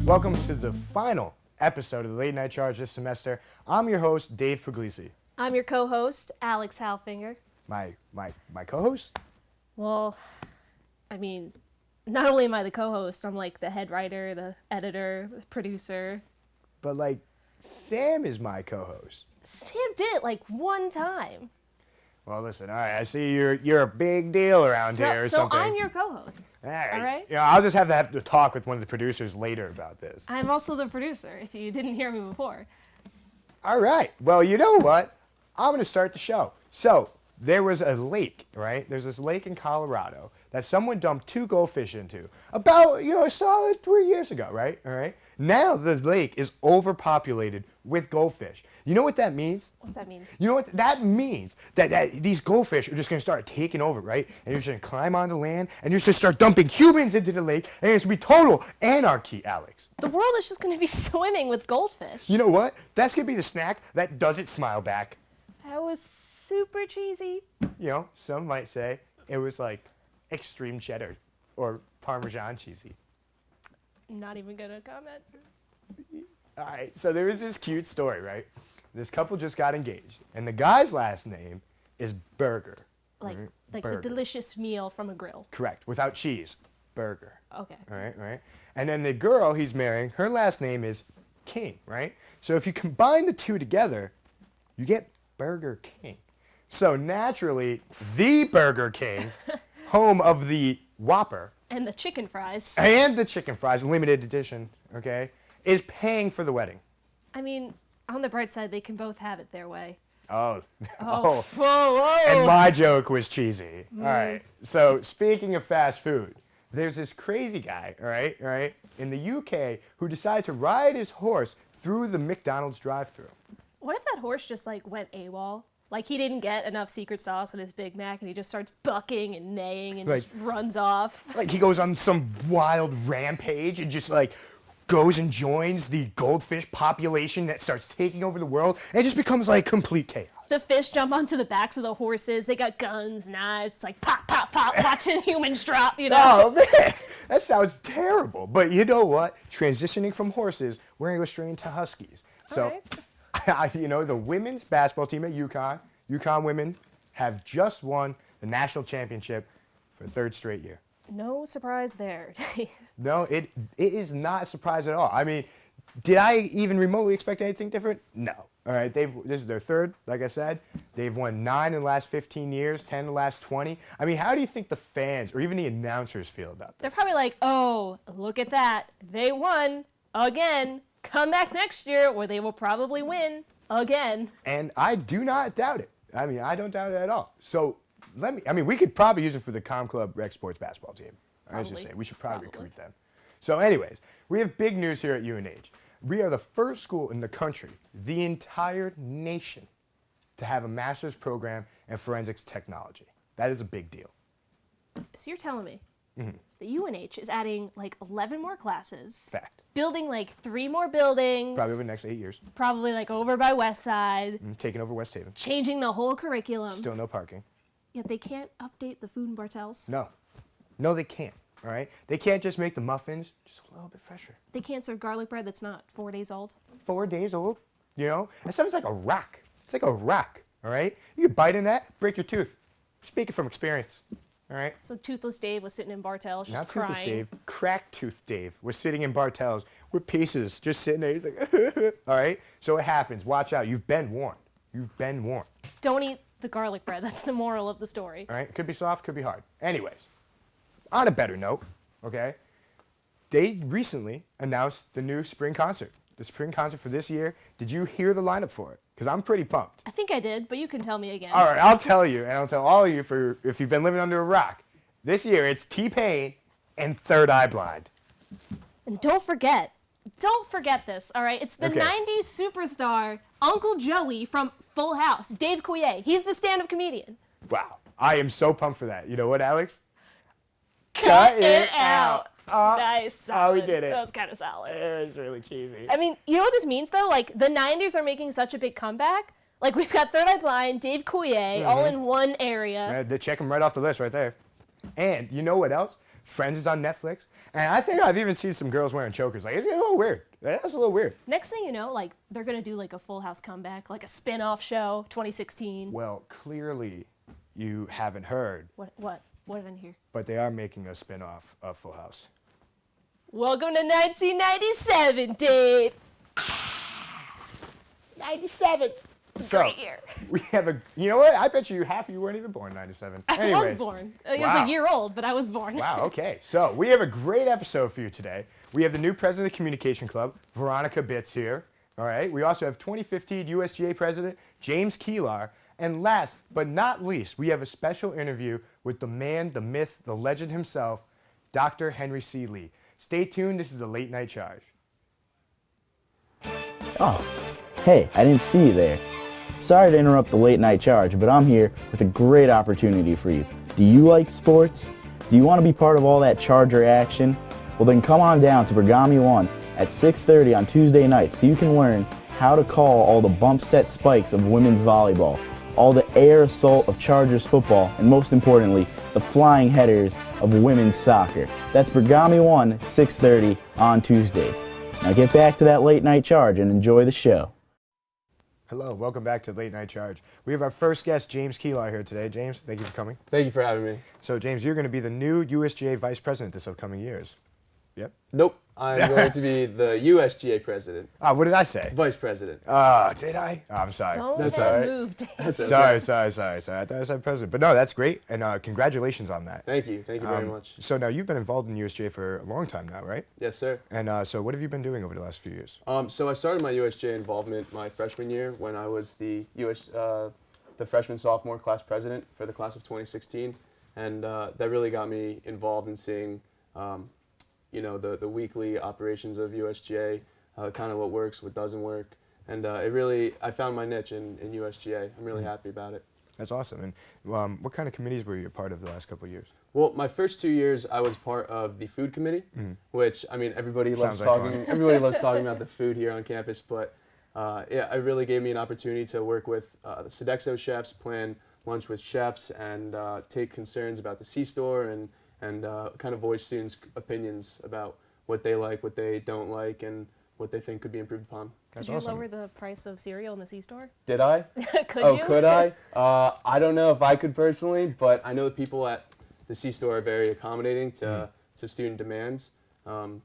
Welcome to the final episode of the Late Night Charge this semester. I'm your host, Dave Puglisi. I'm your co-host, Alex Halfinger. My co-host? Well, I mean, not only am I the co-host, I'm like the head writer, the editor, the producer. But like, Sam is my co-host. Sam did it like one time. Well, listen, all right, I see you're a big deal around here or something. So I'm your co-host. All right. All right. Yeah, I'll just have to talk with one of the producers later about this. I'm also the producer, if you didn't hear me before. All right. Well, you know what? I'm going to start the show. So, there was a lake, right? There's this lake in Colorado that someone dumped 2 goldfish into about, a solid 3 years ago, right? All right. Now the lake is overpopulated with goldfish. You know what that means? What's that mean? You know what that means? That these goldfish are just going to start taking over, right? And you're just going to climb on the land, and you're just going to start dumping humans into the lake, and it's going to be total anarchy, Alex. The world is just going to be swimming with goldfish. You know what? That's going to be the snack that doesn't smile back. That was super cheesy. Some might say it was like extreme cheddar or Parmesan cheesy. Not even going to comment. All right, so there was this cute story, right? This couple just got engaged, and the guy's last name is Burger. Like Burger. the delicious meal from a grill. Correct, without cheese. Burger. Okay. All right. And then the girl he's marrying, her last name is King, right? So if you combine the two together, you get Burger King. So naturally, the Burger King, home of the Whopper. And the chicken fries. And the chicken fries, limited edition, okay, is paying for the wedding. I mean, on the bright side, they can both have it their way. Oh. Whoa. And my joke was cheesy. All right. So speaking of fast food, there's this crazy guy, all right, in the UK who decided to ride his horse through the McDonald's drive-thru. What if that horse just went AWOL? Like he didn't get enough secret sauce on his Big Mac and he just starts bucking and neighing and just runs off. Like he goes on some wild rampage and just goes and joins the goldfish population that starts taking over the world, and it just becomes complete chaos. The fish jump onto the backs of the horses. They got guns, knives. It's like pop, pop, pop, watching humans drop, Oh, man. That sounds terrible. But you know what? Transitioning from horses, we're going to go straight into huskies. So, the women's basketball team at UConn women have just won the national championship for the 3rd straight year. No surprise there. No, it is not a surprise at all. I mean, did I even remotely expect anything different? No. All right, this is their 3rd, like I said. They've won 9 in the last 15 years, 10 in the last 20. I mean, how do you think the fans or even the announcers feel about this? They're probably like, oh, look at that. They won again. Come back next year where they will probably win again. And I do not doubt it. I mean, I don't doubt it at all. So we could probably use them for the Com Club Rec Sports basketball team. I was just saying, we should probably recruit them. So anyways, we have big news here at UNH. We are the first school in the country, the entire nation, to have a master's program in forensics technology. That is a big deal. So you're telling me the UNH is adding 11 more classes. Fact. Building 3 more buildings. Probably over the next 8 years. Probably over by West Side. Taking over West Haven. Changing the whole curriculum. Still no parking. Yet they can't update the food in Bartels. No, they can't. All right? They can't just make the muffins just a little bit fresher. They can't serve garlic bread that's not 4 days old. 4 days old, That stuff is like a rock. It's like a rock, all right? You could bite in that, break your tooth. Speaking from experience, all right? So Toothless Dave was sitting in Bartels just Not crying. Toothless Dave, Crack Tooth Dave was sitting in Bartels with pieces, just sitting there. He's like, all right? So it happens. Watch out. You've been warned. Don't eat the garlic bread. That's the moral of the story. All right? Could be soft, could be hard. Anyways, on a better note, okay? They recently announced the new spring concert. The spring concert for this year. Did you hear the lineup for it? Because I'm pretty pumped. I think I did, but you can tell me again. All right, I'll tell you, and I'll tell all of you if you've been living under a rock. This year, it's T-Pain and Third Eye Blind. And don't forget this, all right? It's the 90s superstar, Uncle Joey from Full House, Dave Coulier. He's the stand-up comedian. Wow, I am so pumped for that. You know what, Alex? Cut it out. Nice. Solid. Oh, we did it. That was kind of solid. It was really cheesy. I mean, you know what this means, though? The 90s are making such a big comeback. We've got Third Eye Blind, Dave Coulier, all in one area. They check them right off the list right there. And you know what else? Friends is on Netflix. And I think I've even seen some girls wearing chokers. Like, it's a little weird. That's a little weird. Next thing you know, like, they're going to do, like, a Full House comeback, like a spin-off show, 2016. Well, clearly you haven't heard, What did I hear? but they are making a spin-off of Full House. Welcome to 1997, Dave. 97. So, Great year. we have you know what? I bet you're happy you weren't even born in 97. I was Anyways. born. I was Wow. a year old, but I was born. Wow, okay. So we have a great episode for you today. We have the new president of the Communication Club, Veronica Bitz here. All right. We also have 2015 USGA president, James Keelar. And last but not least, we have a special interview with the man, the myth, the legend himself, Dr. Henry C. Lee. Stay tuned. This is the Late Night Charge. Oh, hey, I didn't see you there. Sorry to interrupt the late night charge, but I'm here with a great opportunity for you. Do you like sports? Do you want to be part of all that Charger action? Well, then come on down to Bergami 1 at 6:30 on Tuesday night so you can learn how to call all the bump set spikes of women's volleyball, all the air assault of Chargers football, and most importantly, the flying headers of women's soccer. That's Bergami 1, 6:30 on Tuesdays. Now get back to that late night charge and enjoy the show. Hello, welcome back to Late Night Charge. We have our first guest, James Keelar, here today. James, thank you for coming. Thank you for having me. So, James, you're going to be the new USGA vice president this upcoming years. Yep. Nope, I'm going to be the USGA president, What did I say? vice president. Did I? Oh, I'm sorry. Go That's ahead all and right. move, Dave. That's okay. Sorry. I thought I said president. But no, that's great. And congratulations on that. Thank you very much. So now you've been involved in USGA for a long time now, right? Yes, sir. And so what have you been doing over the last few years? So I started my USGA involvement my freshman year when I was the freshman sophomore class president for the class of 2016, and that really got me involved in seeing, the weekly operations of USGA, kind of what works, what doesn't work, and I found my niche in USGA. I'm really happy about it. That's awesome. And what kind of committees were you a part of the last couple of years? Well, my first 2 years, I was part of the food committee, which, I mean, everybody loves Sounds like talking. Everybody loves talking about the food here on campus, but it really gave me an opportunity to work with the Sodexo chefs, plan lunch with chefs, and take concerns about the C-store and kind of voice students' opinions about what they like, what they don't like, and what they think could be improved upon. That's Could you awesome. lower the price of cereal in the C-store? Did I? Could Oh, you? could I? I don't know if I could personally, but I know the people at the C-store are very accommodating to student demands.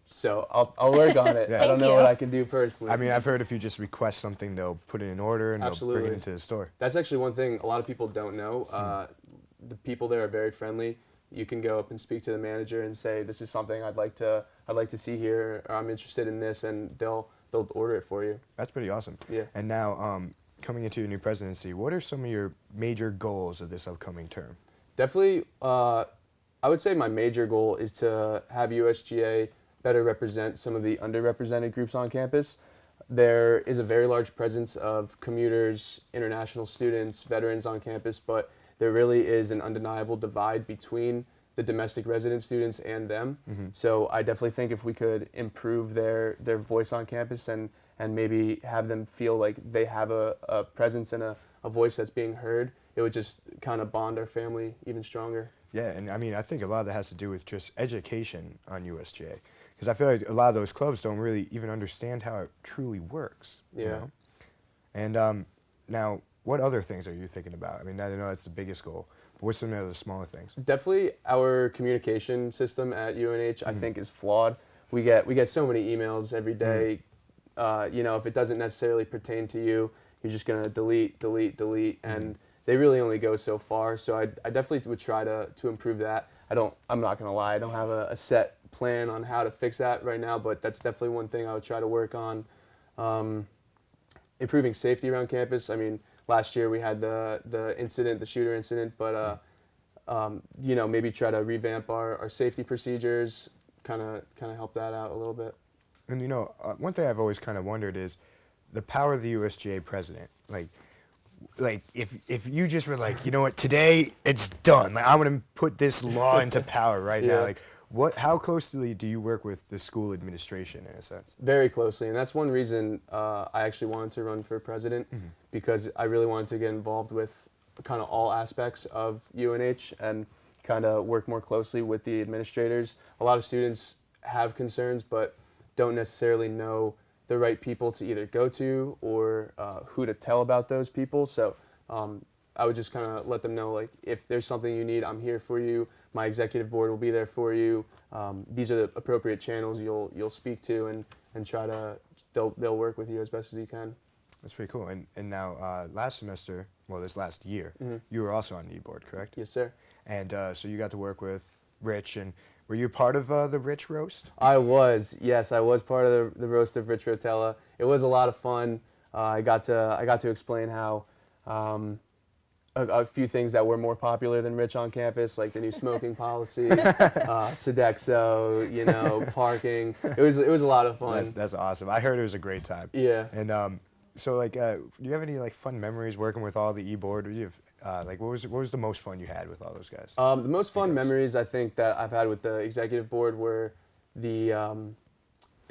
So I'll work on it. Yeah. I don't Thank know you. what I can do personally. I mean, I've heard if you just request something, they'll put it in order and they'll bring Absolutely. it into the store. That's actually one thing a lot of people don't know. The people there are very friendly. You can go up and speak to the manager and say, "This is something I'd like to see here. Or I'm interested in this," and they'll order it for you. That's pretty awesome. Yeah. And now, coming into your new presidency, what are some of your major goals of this upcoming term? Definitely, I would say my major goal is to have USGA better represent some of the underrepresented groups on campus. There is a very large presence of commuters, international students, veterans on campus, but there really is an undeniable divide between the domestic resident students and them. So I definitely think if we could improve their voice on campus and maybe have them feel like they have a presence and a voice that's being heard, it would just kind of bond our family even stronger. Yeah, and I mean, I think a lot of that has to do with just education on USGA. Because I feel like a lot of those clubs don't really even understand how it truly works. You Yeah. know? And now, what other things are you thinking about? I mean, I know that's the biggest goal, but what's some of the smaller things? Definitely our communication system at UNH, I think, is flawed. We get so many emails every day. If it doesn't necessarily pertain to you, you're just going to delete, and they really only go so far. So I definitely would try to improve that. I'm not going to lie, I don't have a set plan on how to fix that right now, but that's definitely one thing I would try to work on. Improving safety around campus. I mean, last year we had the shooter incident, but maybe try to revamp our safety procedures, kind of help that out a little bit. And one thing I've always kind of wondered is the power of the USGA president. Like if you just were like, you know what, today it's done. Like I'm gonna put this law into power right now. Yeah. Like how closely do you work with the school administration in a sense? Very closely, and that's one reason I actually wanted to run for president, because I really wanted to get involved with kind of all aspects of UNH, and kind of work more closely with the administrators. A lot of students have concerns, but don't necessarily know the right people to either go to or who to tell about those people. So I would just kind of let them know, like, if there's something you need, I'm here for you. My executive board will be there for you. These are the appropriate channels you'll speak to, and try to they'll work with you as best as you can. That's pretty cool. And now last semester, well, this last year, you were also on the e-board, correct? Yes, sir. And so you got to work with Rich, and were you part of the Rich roast? I was, yes, I was part of the roast of Rich Rotella. It was a lot of fun. I got to explain how a few things that were more popular than Rich on campus, like the new smoking policy, Sodexo, parking. It was a lot of fun. That's awesome. I heard it was a great time. Yeah. And so like, do you have any like fun memories working with all the e-board? Did you have, like, what was the most fun you had with all those guys? The most fun memories I think that I've had with the executive board were the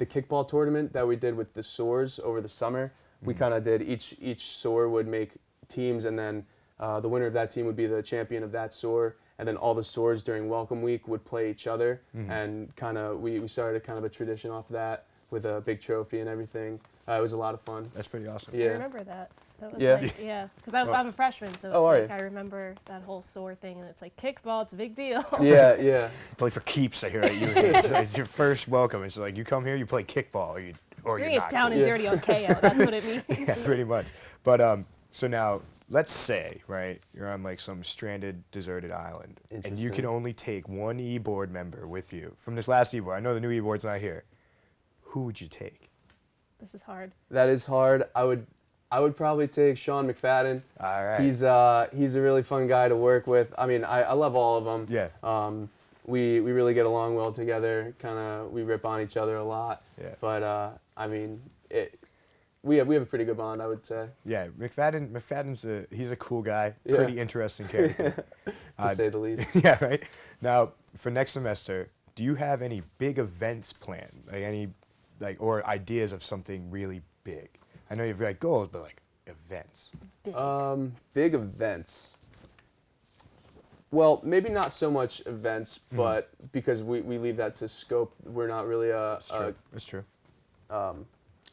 kickball tournament that we did with the SOARs over the summer. We kind of did each SOAR would make teams, and then the winner of that team would be the champion of that SOAR, and then all the SOARs during Welcome Week would play each other, and kind of we started kind of a tradition off of that with a big trophy and everything. It was a lot of fun. That's pretty awesome. Yeah. I remember that. That was Yeah. like, yeah, because I'm a freshman, so it's Oh, are like you? I remember that whole SOAR thing, and it's like kickball, it's a big deal. Yeah. Play for keeps, I hear at you. It's your first welcome. It's like you come here, you play kickball, or You're you're gonna get not. down cool. and dirty on KO. That's what it means. Yeah, pretty much. But so now, let's say, right, you're on like some stranded, deserted island, and you can Interesting. only take one e-board member with you from this last e-board. I know the new e-board's not here. Who would you take? This is hard. That is hard. I would probably take Sean McFadden. All right. He's a really fun guy to work with. I mean, I love all of them. Yeah. We really get along well together. We rip on each other a lot. Yeah. But I mean, we have a pretty good bond, I would say, Yeah, McFadden's he's a cool guy, Yeah. pretty interesting character. to say the least. Yeah, right. Now, for next semester, do you have any big events planned? Or ideas of something really big? I know you've got goals, but like events. Big. Big events. Well, maybe not so much events, but because we leave that to scope, we're not really That's true.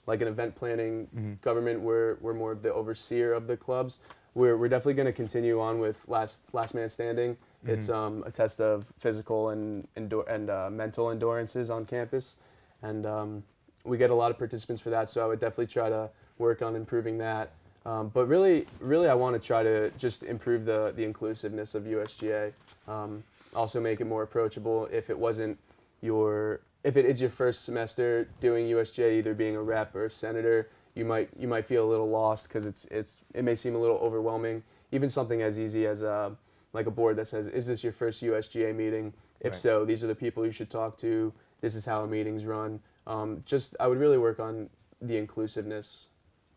like an event planning government. We're more of the overseer of the clubs. We're definitely going to continue on with last man standing. It's a test of physical and mental endurances on campus, and we get a lot of participants for that. So I would definitely try to work on improving that. But really, I want to try to just improve the inclusiveness of USGA. Also make it more approachable. If it is your first semester doing USGA, either being a rep or a senator, you might feel a little lost because it may seem a little overwhelming. Even something as easy as like a board that says, "Is this your first USGA meeting? If Right. so, these are the people you should talk to. This is how a meeting's run." I would really work on the inclusiveness.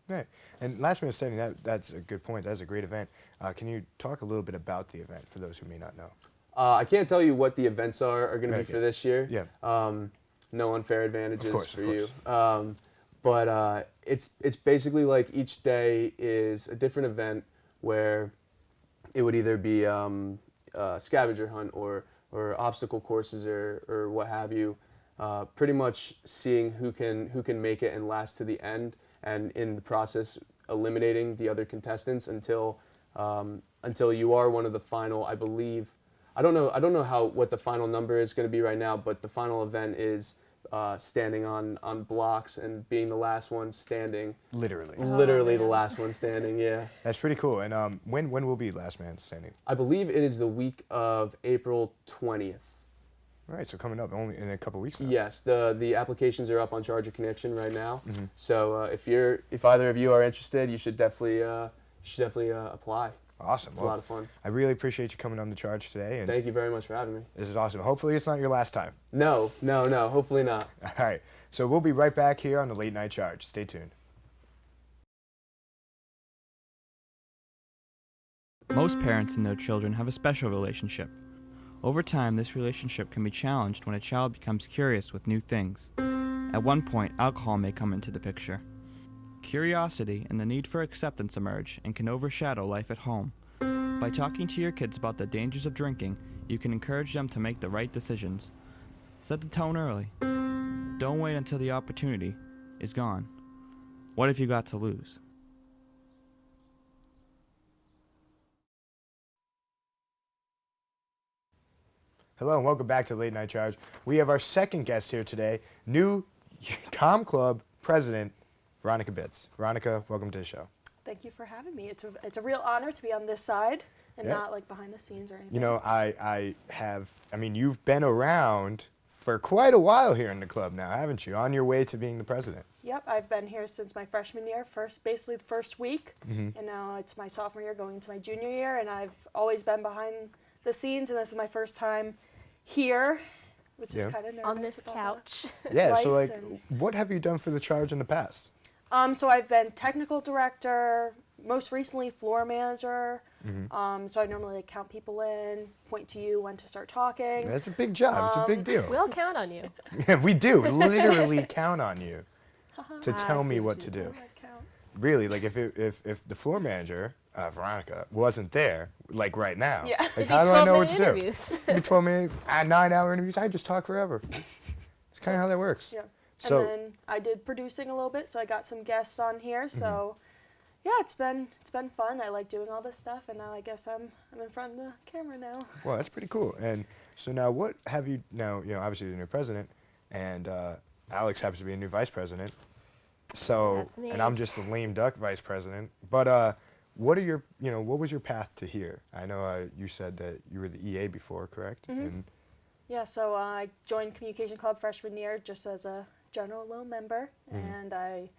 Right. And last minute standing, that's a good point. That's a great event. Can you talk a little bit about the event for those who may not know? I can't tell you what the events are going to be Okay. for this year. Yeah. No unfair advantages Of for course. you. But it's basically like each day is a different event where it would either be a scavenger hunt or obstacle courses or what have you. Pretty much seeing who can make it and last to the end, and in the process eliminating the other contestants until you are one of the final. I believe I don't know what the final number is going to be right now, but the final event is standing on blocks and being the last one standing. Literally. Literally the man. last one standing. Yeah. That's pretty cool. And when will be last man standing? I believe it is the week of April 20th. All right, so coming up only in a couple weeks now. Yes, the applications are up on Charger Connection right now. So if either of you are interested, you should definitely apply. Awesome. It's a lot of fun. I really appreciate you coming on the charge today. And Thank you very much for having me. this is awesome. Hopefully it's not your last time. No, hopefully not. All right. So we'll be right back here on the Late Night Charge. Stay tuned. Most parents and their children have a special relationship. Over time, this relationship can be challenged when a child becomes curious with new things. At one point, alcohol may come into the picture. Curiosity and the need for acceptance emerge and can overshadow life at home. By talking to your kids about the dangers of drinking, You can encourage them to make the right decisions. Set the tone early. Don't wait until the opportunity is gone. What if you got to lose? Hello and welcome back to Late Night Charge. We have our second guest here today, new Com Club president, Veronica Bitz. Veronica, welcome to the show. Thank you for having me. It's a real honor to be on this side and Yeah. not like behind the scenes or anything. You know, I mean, you've been around for quite a while here in the club now, haven't you? On your way to being the president. Yep, I've been here since my freshman year, basically the first week, Mm-hmm. and now it's my sophomore year going into my junior year, and I've always been behind the scenes, and this is my first time here, which Yeah. is kind of nervous. On this with all couch. Yeah, so Lights like, and- what have you done for the Charge in the past? So I've been technical director, most recently floor manager. Mm-hmm. So I normally like, count people in, point to you when to start talking. That's a big job. It's a big deal. We'll count on you. Yeah, we do literally count on you to tell me see what what to you do. I count. Really, like if the floor manager, Veronica, wasn't there, like right now, Yeah. like It'd be how do I know what 12-minute to do? interviews. It'd be 12-minute, 9-hour interviews. I just talk forever. It's kind of how that works. Yeah. So- and then I did producing a little bit, so I got some guests on here. So Mm-hmm. yeah, it's been fun. I like doing all this stuff, and now I guess I'm in front of the camera now. Well, that's pretty cool. And so now, what have you now? You know, obviously you're the new president, and Alex happens to be a new vice president. So, That's neat. and I'm just a lame duck vice president. But what are your, what was your path to here? I know you said that you were the EA before, correct? Mm-hmm. And Yeah, so I joined Communication Club freshman year just as a general loan member, Mm-hmm. and I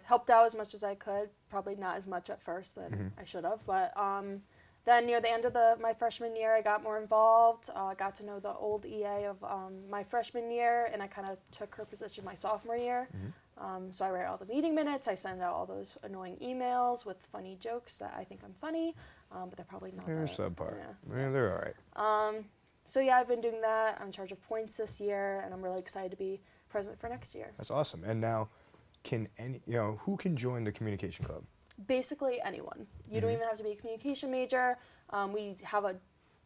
helped out as much as I could. Probably not as much at first than Mm-hmm. I should have, but then near the end of my freshman year, I got more involved. Got to know the old EA of my freshman year, and I kind of took her position my sophomore year. So I write all the meeting minutes. I send out all those annoying emails with funny jokes that I think I'm funny, but they're probably not. they're that- subpar. yeah. Yeah, they're all right. So yeah, I've been doing that. I'm in charge of points this year, and I'm really excited to be president for next year. That's awesome. And now, who can join the communication club? Basically anyone. You don't even have to be a communication major. We have a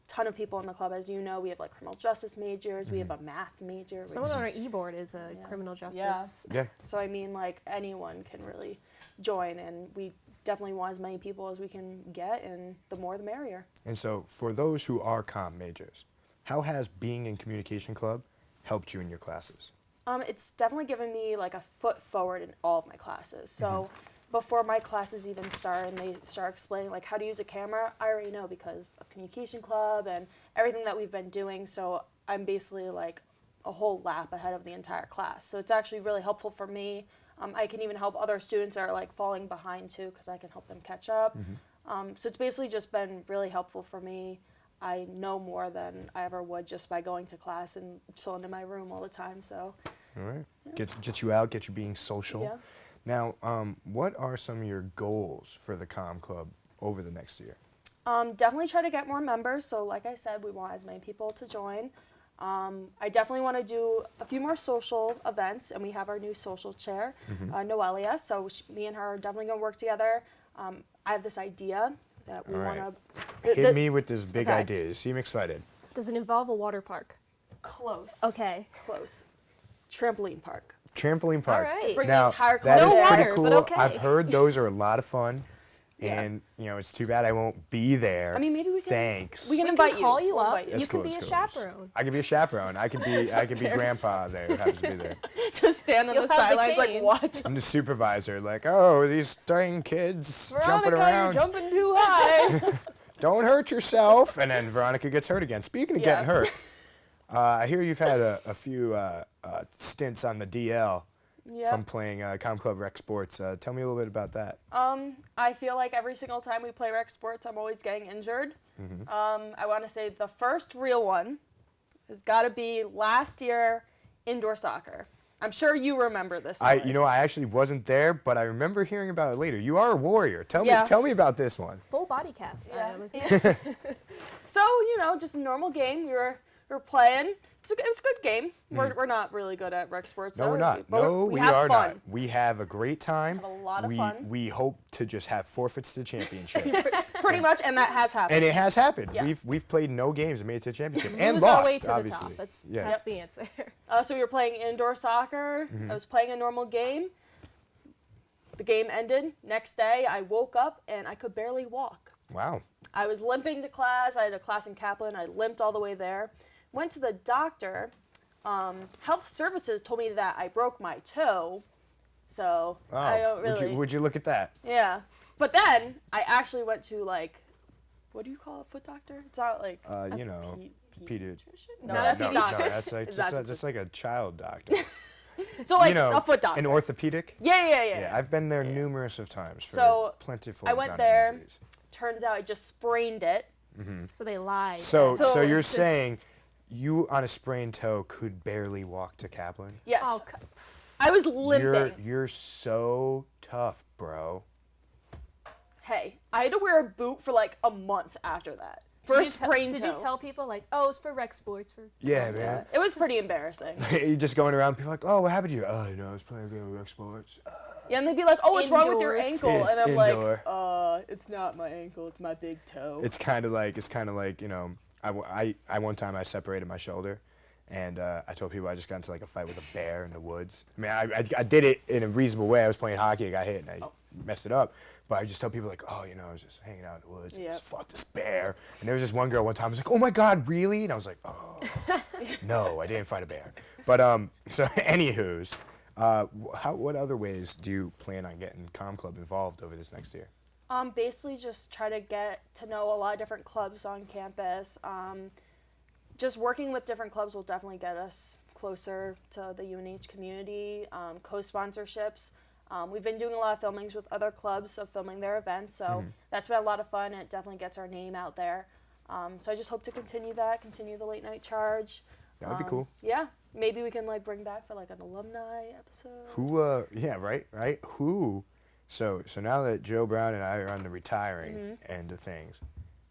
ton of people in the club, as you know. We have like criminal justice majors. We have a math major. Someone on our e-board is a Yeah. criminal justice. Yeah. Yeah. So I mean, like anyone can really join, and we definitely want as many people as we can get, and the more the merrier. And so, for those who are comm majors, how has being in communication club helped you in your classes? It's definitely given me like a foot forward in all of my classes. So before my classes even start and they start explaining like how to use a camera, I already know because of Communication Club and everything that we've been doing. So I'm basically like a whole lap ahead of the entire class. So it's actually really helpful for me. I can even help other students that are like falling behind too, because I can help them catch up. So it's basically just been really helpful for me. I know more than I ever would just by going to class and chilling in my room all the time. So All right. Get you out, get you being social. Yeah. Now, what are some of your goals for the comm club over the next year? definitely try to get more members. So like I said, we want as many people to join. I definitely want to do a few more social events, and we have our new social chair, Noelia. So me and her are definitely going to work together. I have this idea that we All right. want to Hit me with this big okay. idea. You seem excited. Does it involve a water park? close. Okay. Close. Trampoline park. Trampoline park. All right. Bring the Now, entire that club is No pretty water, cool. but okay. I've heard those are a lot of fun. Yeah. And, it's too bad I won't be there. I mean, maybe we can. Thanks. We can We invite can call you. you We'll up. invite you. That's You can cool, be a that's cool. chaperone. I could be a chaperone. I could be grandpa there who happens to be there. Just stand on You'll the have the sidelines, like cane. watch. I'm the supervisor, like, oh, these dang kids jumping Veronica, around. you're jumping too high. Don't hurt yourself. And then Veronica gets hurt again. Speaking of Yeah. getting hurt, I hear you've had a few stints on the DL Yeah. from playing Com Club Rec Sports. Tell me a little bit about that. I feel like every single time we play rec sports, I'm always getting injured. I want to say the first real one has got to be last year indoor soccer. I'm sure you remember this. I story. actually wasn't there, but I remember hearing about it later. You are a warrior. Tell Yeah. me about this one. Full body cast. Yeah. was- So just a normal game. We were playing. it was a good game. We're not really good at rec sports. No, though, we're not. but No, we have are fun. not. We have a great time. Have a lot of we, fun. We hope to just have forfeits to the championship. Pretty much, and that has happened. And it has happened. Yeah. We've played no games and made it to the championship and Lose our lost, way to obviously. the top. That's yeah. the answer. So we were playing indoor soccer. I was playing a normal game. The game ended. Next day, I woke up and I could barely walk. Wow. I was limping to class. I had a class in Kaplan. I limped all the way there. Went to the doctor. Health services told me that I broke my toe. So Oh, I don't really. would you look at that? Yeah. But then I actually went to what do you call a foot doctor? It's not like You know, pediatrician. No, that's a doctor. that's like Is that just like a child doctor. So like you know, a foot doctor. an orthopedic. Yeah. Yeah, I've been there numerous of times for So, plentiful I went amount there. of injuries. Turns out I just sprained it. So they lied. So So you're it's just- saying you on a sprained toe could barely walk to Kaplan? Yes. Oh, I was limping. You're so tough, bro. Hey, I had to wear a boot for like a month after that. For a sprained Did toe. you tell people like, oh, it's for rec sports? Yeah, man. It was pretty embarrassing. You're just going around, people like, oh, what happened to you? Oh, you know, I was playing a game of rec sports. Yeah, and they'd be like, "Oh, what's wrong with your Indoors. ankle?" And I'm Indoor. like, it's not my ankle, it's my big toe." It's kind of like, you know, I one time I separated my shoulder, and I told people I just got into like a fight with a bear in the woods. I mean, I did it in a reasonable way. I was playing hockey, I got hit, and I messed it up. But I just tell people like, oh, you know, I was just hanging out in the woods, and just fought this bear. And there was this one girl one time, was like, oh my God, really? And I was like, oh, no, I didn't fight a bear. But so anywho's, what other ways do you plan on getting Com Club involved over this next year? Basically just try to get to know a lot of different clubs on campus. Just working with different clubs will definitely get us closer to the UNH community. Co-sponsorships. We've been doing a lot of filmings with other clubs of filming their events, so that's been a lot of fun, and it definitely gets our name out there. So I just hope to continue the late night charge. That would be cool. Yeah, maybe we can like bring back for like an alumni episode. Who, yeah, right? Who, so now that Joe Brown and I are on the retiring end of things,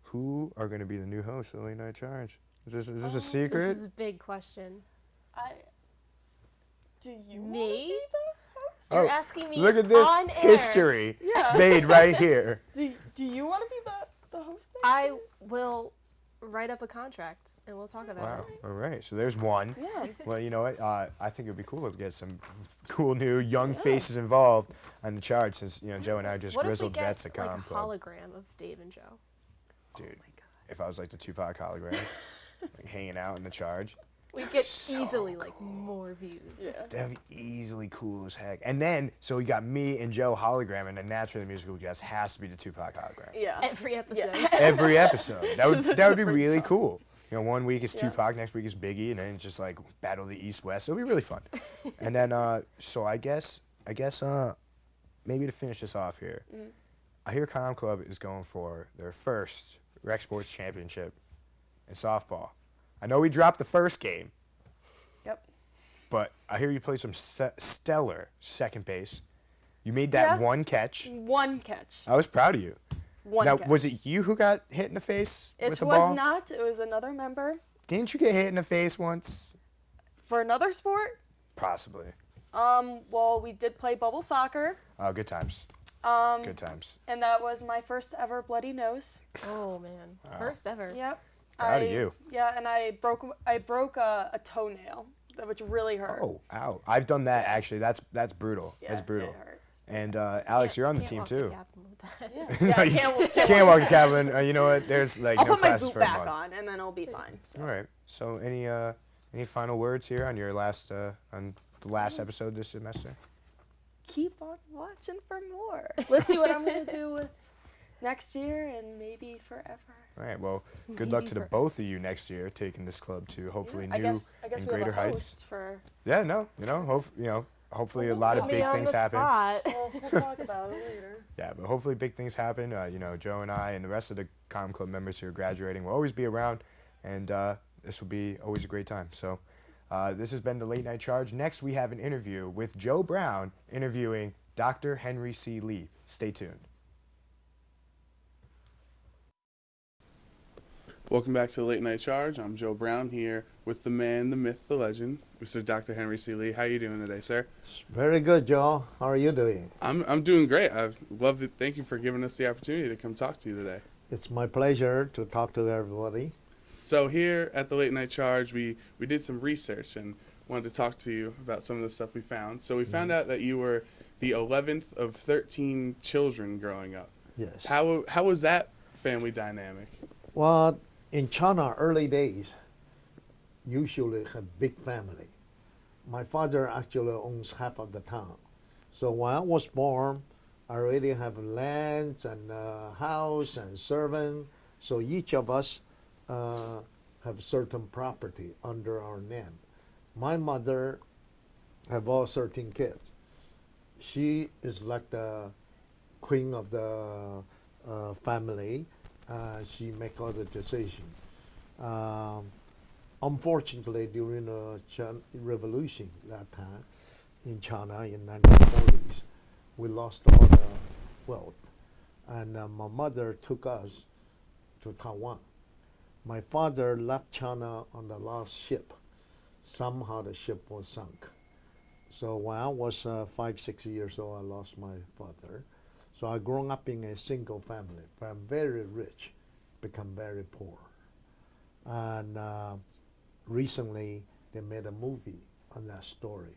who are going to be the new hosts of the Late Night Charge? Is this a secret? This is a big question. Do you Me? wanna be the host? You're asking me Look at this on air. history made right here. Do you want to be the host? next I year? will write up a contract and we'll talk about Wow. it. All right. So there's one. Yeah. Well, you know what? I think it would be cool to get some cool new young faces involved on the charge, since you know Joe and I are just What if we grizzled get vets at like Com a Club. hologram of Dave and Joe? Dude, if I was like the Tupac hologram, like hanging out in the charge, We get So easily like more views. Yeah. that'd be easily cool as heck. And then, so we got me and Joe hologram, and then naturally the musical guest has to be the Tupac hologram. Yeah. Every episode. Every episode. That would Just a that would be different really song. cool. You know, one week is Yeah. Tupac, next week is Biggie, and then it's just like battle of the East West. It'll be really fun. And then, so I guess, maybe to finish this off here, I hear Com Club is going for their first rec sports championship in softball. I know we dropped the first game, Yep. but I hear you played some stellar second base. You made that Yeah. one catch. One catch. I was proud of you. One Now, catch. was it you who got hit in the face It with the was ball? not. It was another member Didn't you get hit in the face once? for another sport. Possibly. Well, we did play bubble soccer. Oh, good times. Um, Good times. and that was my first ever bloody nose. Oh man. First ever. Yep. Proud of you. Yeah, and I broke a toenail, which really hurt. Oh, ow. I've done that actually. That's brutal. Yeah, That's brutal. It hurt. And Alex, you're on the Can't team walk too. Kaplan with that. Yeah, No, I you can't can't walk to Kaplan. You know what? There's like I'll no put my classes boot for a back month. on, and then it'll be fine. So. All right. So any final words here on your last on the last episode this semester? Keep on watching for more. Let's see what I'm gonna do with next year and maybe forever. All right. Well, good luck to the both of you next year, taking this club to hopefully I new guess and we have greater a heights. host for. Yeah. No. Hopefully a lot of Put big me on things the happen. spot. We'll talk about it later. Yeah, but hopefully big things happen. Joe and I and the rest of the Com Club members who are graduating will always be around, and this will be always a great time. So this has been the Late Night Charge. Next, we have an interview with Joe Brown interviewing Dr. Henry C. Lee. Stay tuned. Welcome back to the Late Night Charge. I'm Joe Brown here with the man, the myth, the legend, Mr. Dr. Henry C. Lee. How are you doing today, sir? Very good, Joe. How are you doing? I'm doing great. I love it. Thank you for giving us the opportunity to come talk to you today. It's my pleasure to talk to everybody. So here at the Late Night Charge, we did some research and wanted to talk to you about some of the stuff we found. So we found out that you were the 11th of 13 children growing up. Yes. How was that family dynamic? Well, in China, early days, usually have big family. My father actually owns half of the town. So when I was born, I already have lands and house and servant. So each of us have certain property under our name. My mother have all 13 kids. She is like the queen of the family. She make all the decision. Unfortunately, during the revolution that time in China in 1940s, we lost all the wealth, and my mother took us to Taiwan. My father left China on the last ship. Somehow the ship was sunk. So when I was 5, 6 years old, I lost my father. So I grew up in a single family, from very rich, become very poor. And recently, they made a movie on that story.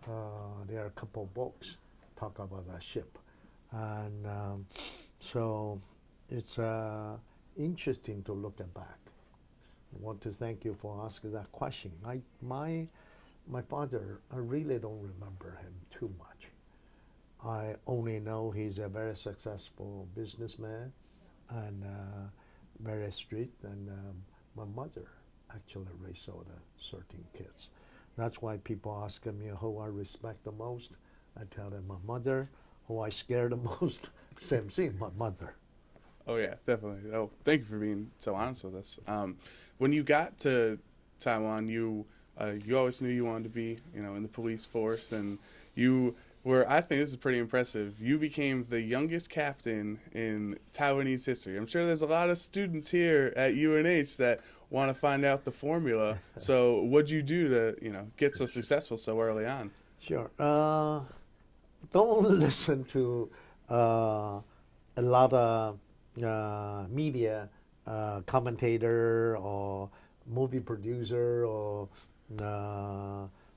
There are a couple of books talk about that ship. And so it's interesting to look back. I want to thank you for asking that question. My father, I really don't remember him too much. I only know he's a very successful businessman and very strict, and my mother actually raised all the 13 kids. That's why people ask me who I respect the most. I tell them my mother. Who I scare the most, same thing, my mother. Oh yeah, definitely. Oh, thank you for being so honest with us. When you got to Taiwan, you always knew you wanted to be, in the police force, and you were. I think this is pretty impressive. You became the youngest captain in Taiwanese history. I'm sure there's a lot of students here at UNH that want to find out the formula. So, what'd you do to, get so successful so early on? Sure. Don't listen to a lot of media commentator or movie producer or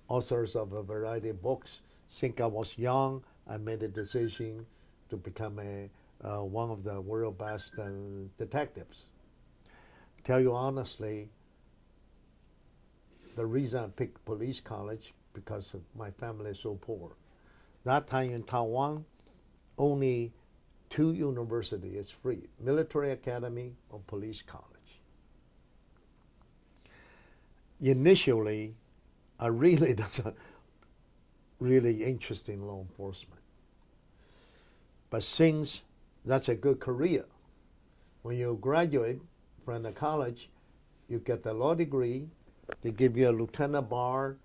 authors of a variety of books. Since I was young, I made a decision to become one of the world best detectives. Tell you honestly, the reason I picked police college because of my family is so poor. That time in Taiwan, only 2 universities is free: military academy or police college. Initially, I really that's a really interesting law enforcement. But since that's a good career, when you graduate from the college, you get the law degree, they give you a lieutenant bar,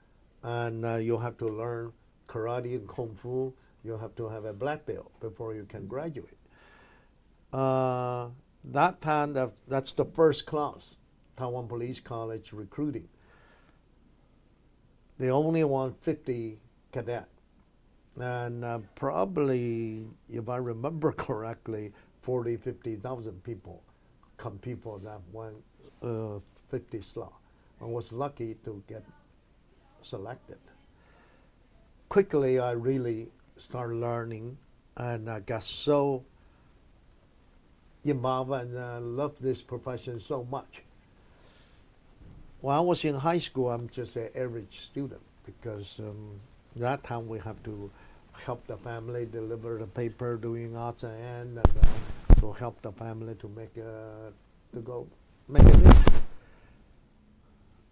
and you have to learn karate and kung fu. You have to have a black belt before you can graduate. That time, that's the first class, Taiwan Police College recruiting. They only want 50 cadets. And probably, if I remember correctly, 40, 50,000 people compete for that one 50 slot. I was lucky to get selected. Quickly, I really started learning, and I got so involved and loved this profession so much. When I was in high school, I'm just an average student because that time we have to help the family deliver the paper, doing odds and to help the family to make a living.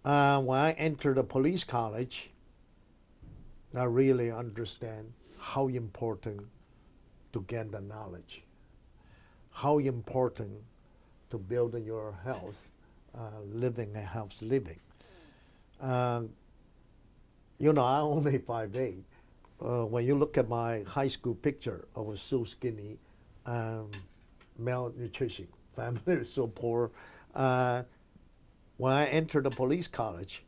When I entered the police college, I really understand how important to get the knowledge, how important to build your health, living a health living. I'm only 5'8". When you look at my high school picture, I was so skinny, malnutrition, family is so poor. when I entered the police college,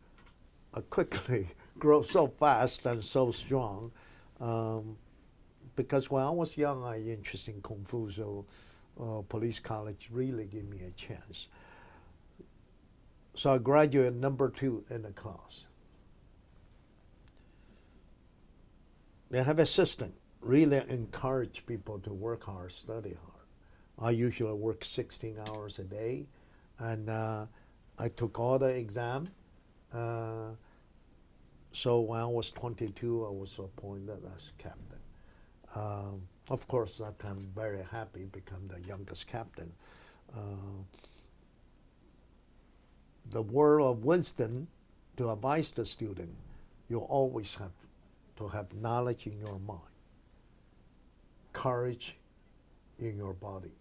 I quickly grew so fast and so strong. Because when I was young, I interested in Kung Fu, so police college really gave me a chance. So I graduated number 2 in the class. They have assistant, really encourage people to work hard, study hard. I usually work 16 hours a day, and I took all the exam. So when I was 22, I was appointed as captain. Of course, that time I'm very happy, become the youngest captain. The word of wisdom to advise the student, you always have to have knowledge in your mind, courage in your body,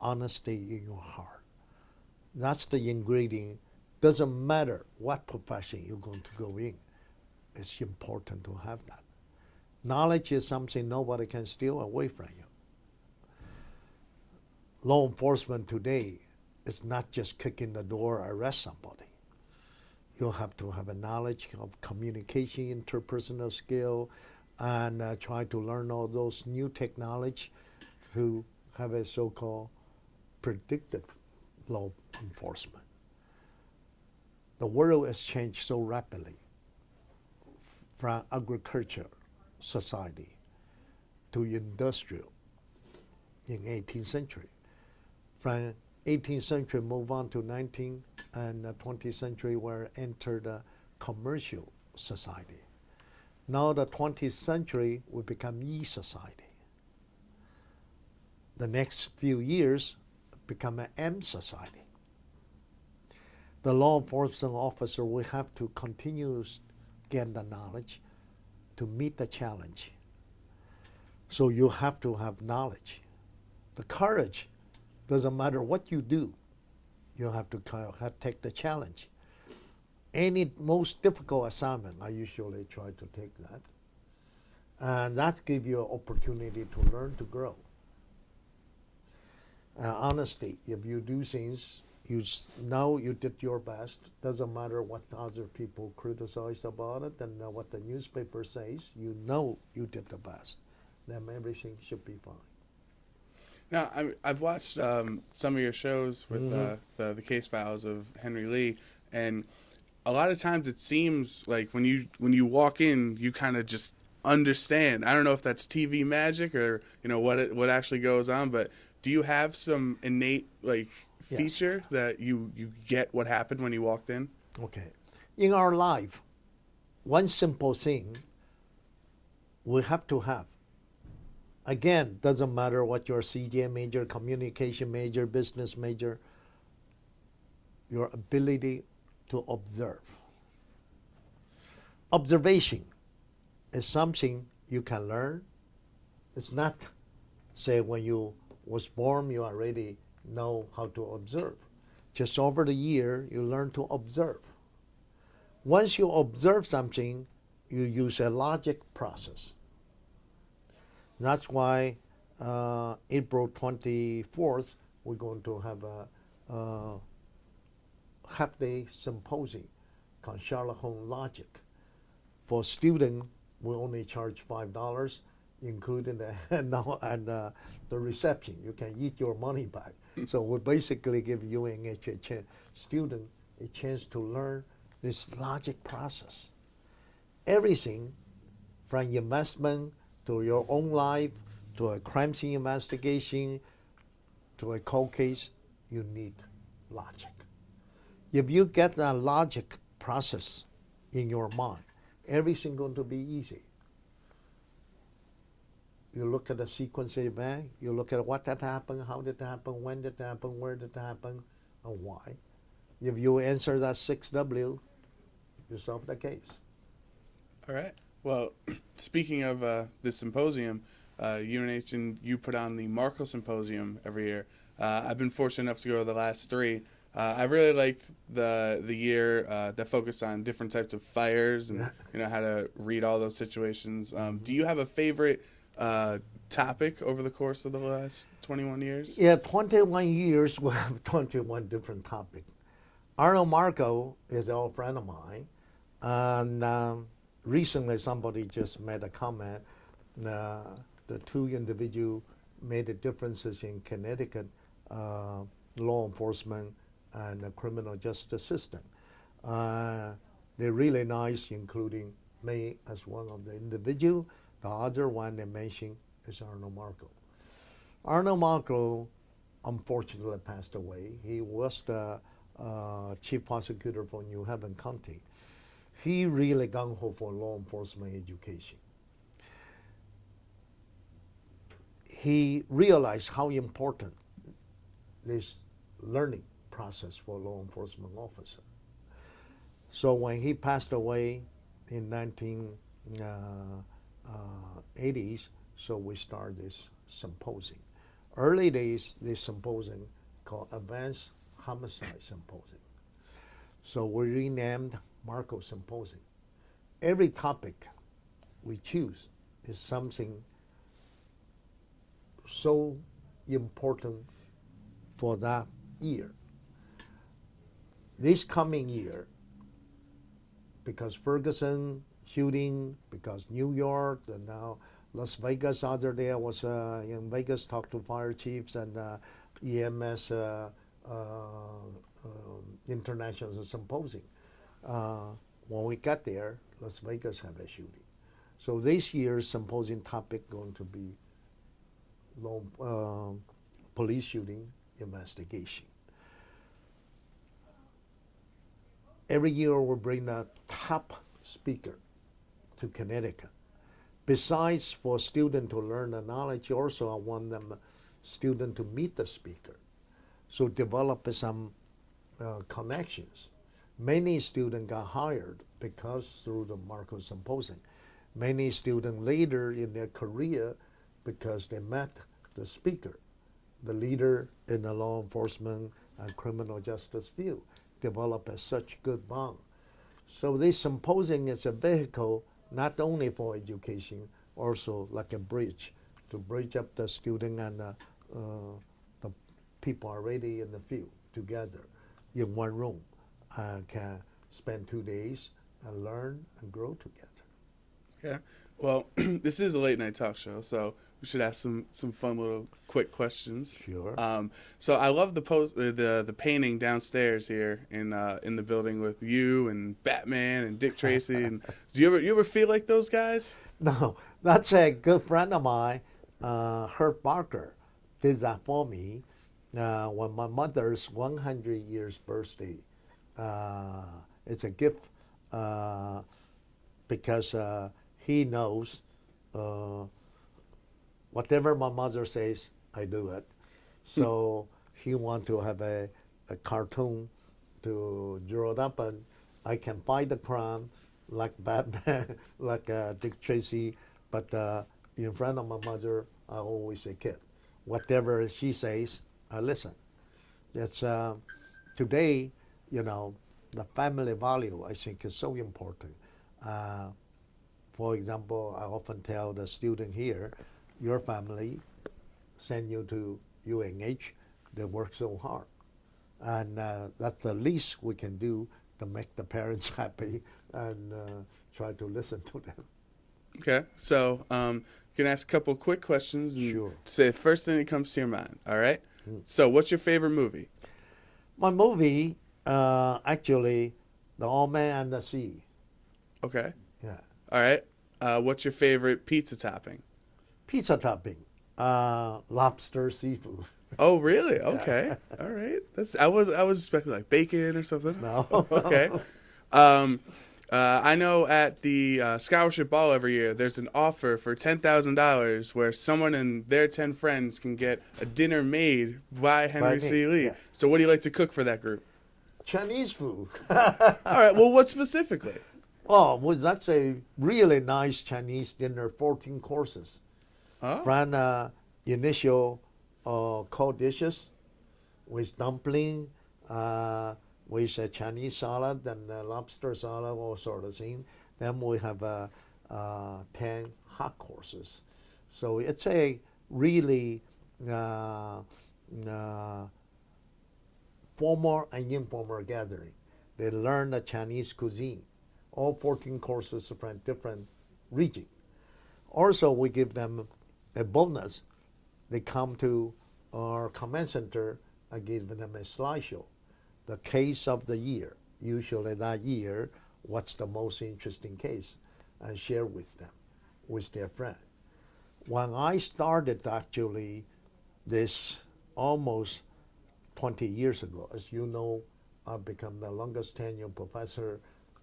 honesty in your heart. That's the ingredient. Doesn't matter what profession you're going to go in. It's important to have that. Knowledge is something nobody can steal away from you. Law enforcement today is not just kicking the door, arrest somebody. You have to have a knowledge of communication, interpersonal skill, and try to learn all those new technology to have a so-called predictive law enforcement. The world has changed so rapidly from agriculture society to industrial in 18th century. From 18th century move on to 19th and 20th century where entered a commercial society. Now the 20th century will become e-society. The next few years become an M society. The law enforcement officer will have to continue to gain the knowledge to meet the challenge. So you have to have knowledge. The courage, doesn't matter what you do, you have to take the challenge. Any most difficult assignment, I usually try to take that. And that gives you an opportunity to learn, to grow. Honesty, if you do things, you know you did your best. Doesn't matter what other people criticize about it and what the newspaper says. You know you did the best. Then everything should be fine. Now, I've watched some of your shows with the case files of Henry Lee, and a lot of times it seems like when you walk in, you kind of just understand. I don't know if that's TV magic or what actually goes on, but do you have some innate feature that you get what happened when you walked in? Okay. In our life, one simple thing we have to have. Again, doesn't matter what your CGA major, communication major, business major, your ability to observe. Observation is something you can learn. It's not, say, when you was born, you already know how to observe. Just over the year, you learn to observe. Once you observe something, you use a logic process. That's why April 24th, we're going to have a half-day symposium called Sherlock Holmes Logic. For students, we only charge $5, including the reception. You can eat your money back. So we basically give you and a student a chance to learn this logic process. Everything from investment to your own life, to a crime scene investigation, to a cold case, you need logic. If you get that logic process in your mind, everything's going to be easy. You look at the sequence of events, you look at what that happened, how did it happen, when did it happen, where did it happen, and why. If you answer that 6W, you solve the case. All right. Well, speaking of this symposium, UNH and you put on the Markle Symposium every year. I've been fortunate enough to go to the last 3. I really liked the year that focused on different types of fires and how to read all those situations. Do you have a favorite topic over the course of the last 21 years? Yeah, 21 years we have 21 different topics. Arnold Marco is an old friend of mine, and recently somebody just made a comment. The two individuals made the differences in Connecticut law enforcement and the criminal justice system. They're really nice, including me as one of the individual. The other one they mentioned is Arnold Marco. Arnold Marco unfortunately passed away. He was the chief prosecutor for New Haven County. He really gung-ho for law enforcement education. He realized how important this learning process for law enforcement officer. So when he passed away in 1980s, so we started this symposium. Early days, this symposium called Advanced Homicide Symposium. So we renamed Marco Symposium. Every topic we choose is something so important for that year. This coming year, because Ferguson shooting, because New York, and now Las Vegas. Other day I was in Vegas, talked to fire chiefs and EMS international symposium. When we got there, Las Vegas had a shooting. So this year's symposium topic going to be police shooting investigation. Every year we bring a top speaker to Connecticut. Besides for students to learn the knowledge, also I want them students to meet the speaker. So develop some connections. Many students got hired because through the Marco Symposium. Many students later in their career because they met the speaker, the leader in the law enforcement and criminal justice field, develop such good bond. So this symposium is a vehicle not only for education, also like a bridge to bridge up the student and the people already in the field together in one room and can spend 2 days and learn and grow together. Yeah. Well, this is a late night talk show, so we should ask some fun little quick questions. Sure. So I love the painting downstairs here in the building with you and Batman and Dick Tracy. And do you ever feel like those guys? No, that's a good friend of mine, Herb Barker, did that for me when my mother's 100 years birthday. It's a gift because he knows whatever my mother says, I do it. So he want to have a cartoon to draw it up, and I can fight the crime like Batman, like Dick Tracy, but in front of my mother, I always a kid. Whatever she says, I listen. It's today, the family value I think is so important. For example, I often tell the student here, your family send you to UNH, they work so hard. And that's the least we can do to make the parents happy and try to listen to them. Okay, so you can ask a couple quick questions and Sure. say the first thing that comes to your mind, all right? So what's your favorite movie? My movie, actually, The Old Man and the Sea. Okay, Yeah. all right. What's your favorite pizza topping? Pizza topping, lobster seafood. Oh, really? Okay. All right. I was expecting like bacon or something. No. Okay. I know at the Scholarship Ball every year, there's an offer for $10,000 where someone and their 10 friends can get a dinner made by Henry me, C. Lee. yeah. So what do you like to cook for that group? Chinese food. All right. Well, what specifically? Oh, well, that's a really nice Chinese dinner, 14 courses. Oh. From initial cold dishes with dumpling, with a Chinese salad and lobster salad, all sort of thing. Then we have 10 hot courses. So it's a really formal and informal gathering. They learn the Chinese cuisine, all 14 courses from different regions. Also, we give them a bonus. They come to our command center. I give them a slideshow, the case of the year. Usually that year, what's the most interesting case, and share with them, with their friend. When I started actually this almost 20 years ago, as you know, I've become the longest tenured professor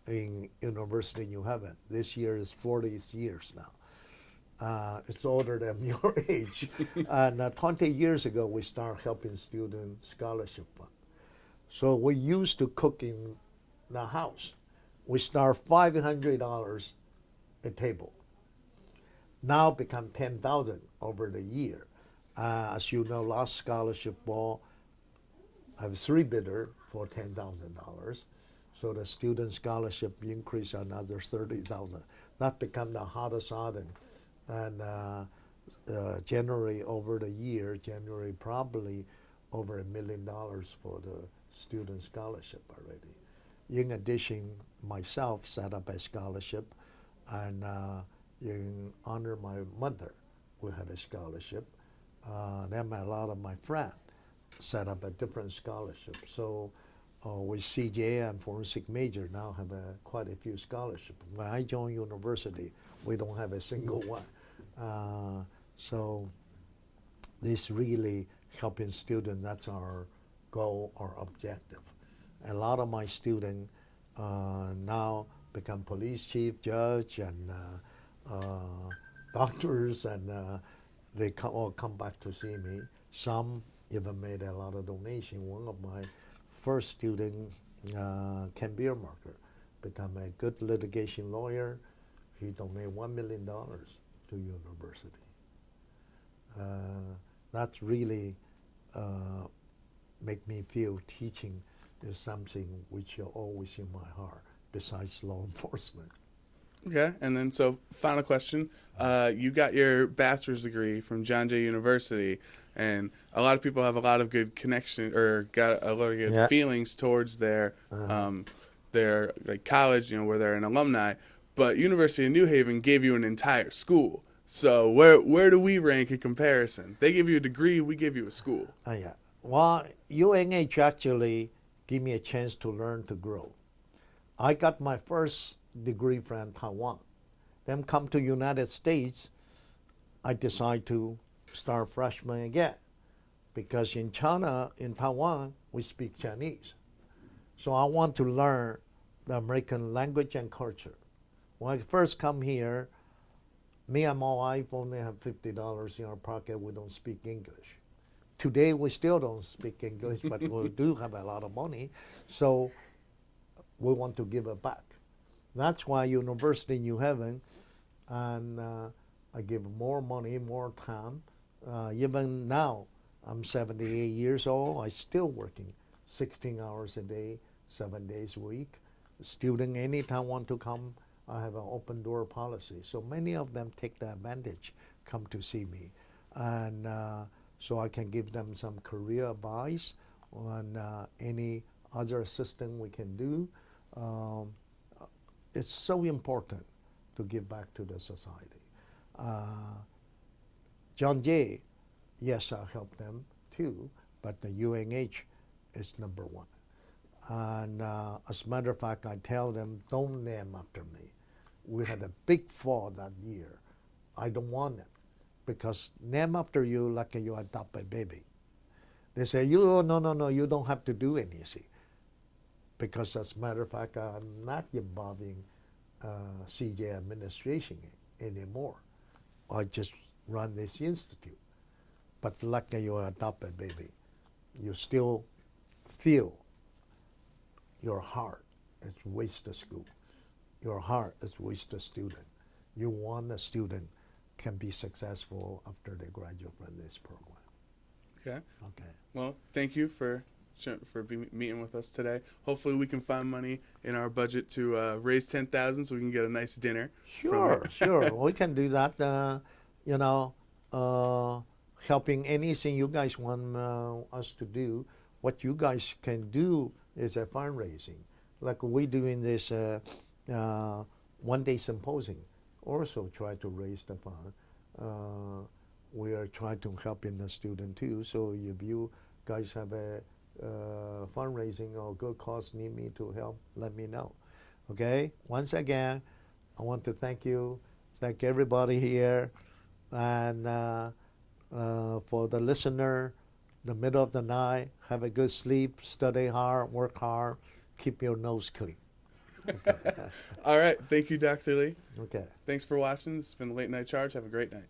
in University of New Haven. This year is 40 years now. It's older than your age. And 20 years ago, we started helping student scholarship fund. So we used to cook in the house. We start $500 a table. Now become 10,000 over the year. As you know, last scholarship ball, I have 3 bidder for $10,000. So the student scholarship increase another 30,000. That become the hottest item. And January over the year, January probably over $1 million for the student scholarship already. In addition, myself set up a scholarship, and in honor my mother, we have a scholarship. Then a lot of my friends set up a different scholarship. So with CJA and forensic major now have quite a few scholarships. When I joined university, we don't have a single one. So this really helping students, that's our goal or objective. A lot of my students now become police chief, judge, and doctors, and they all come back to see me. Some even made a lot of donation. One of my first students, Ken Biermarker, become a good litigation lawyer. He donated $1 million to university. That's really make me feel teaching is something which is always in my heart, besides law enforcement. Okay, and then so final question. You got your bachelor's degree from John Jay University, and a lot of people have a lot of good connection or got a lot of good feelings towards their like college, you know, where they're an alumni. But University of New Haven gave you an entire school. So where do we rank in comparison? They give you a degree, we give you a school. Yeah. Well, UNH actually gave me a chance to learn to grow. I got my first degree from Taiwan. Then come to United States, I decided to start freshman again. Because in China, in Taiwan, we speak Chinese. So I want to learn the American language and culture. When I first come here, me and my wife only have $50 in our pocket. We don't speak English. Today, we still don't speak English, but we do have a lot of money. So we want to give it back. That's why University of New Haven, and I give more money, more time. Even now, I'm 78 years old. I'm still working 16 hours a day, 7 days a week. Student anytime want to come, I have an open door policy. So many of them take the advantage, come to see me. And so I can give them some career advice on any other assistance we can do. It's so important to give back to the society. John Jay, yes, I help them too, but the UNH is number one. And as a matter of fact, I tell them, don't name after me. We had a big fall that year. I don't want it, because name after you like you adopt a baby. They say, no, you don't have to do anything. Because as a matter of fact, I'm not involved in CJ administration anymore. I just run this institute. But like you adopt a baby, you still feel your heart is waste of school. Your heart is waste of student. You want a student can be successful after they graduate from this program. Okay. Okay. Well, thank you for meeting with us today. Hopefully we can find money in our budget to raise $10,000 so we can get a nice dinner. Sure. We can do that. Helping anything you guys want us to do, what you guys can do is a fundraising. Like we doing this one-day symposium, also try to raise the fund. We are trying to help in the student too. So if you guys have a fundraising or good cause need me to help, let me know. Okay. Once again, I want to thank you, thank everybody here, and for the listener, the middle of the night, have a good sleep, study hard, work hard, keep your nose clean. Okay. All right. Thank you, Dr. Lee. Okay. Thanks for watching. This has been Late Night Charge. Have a great night.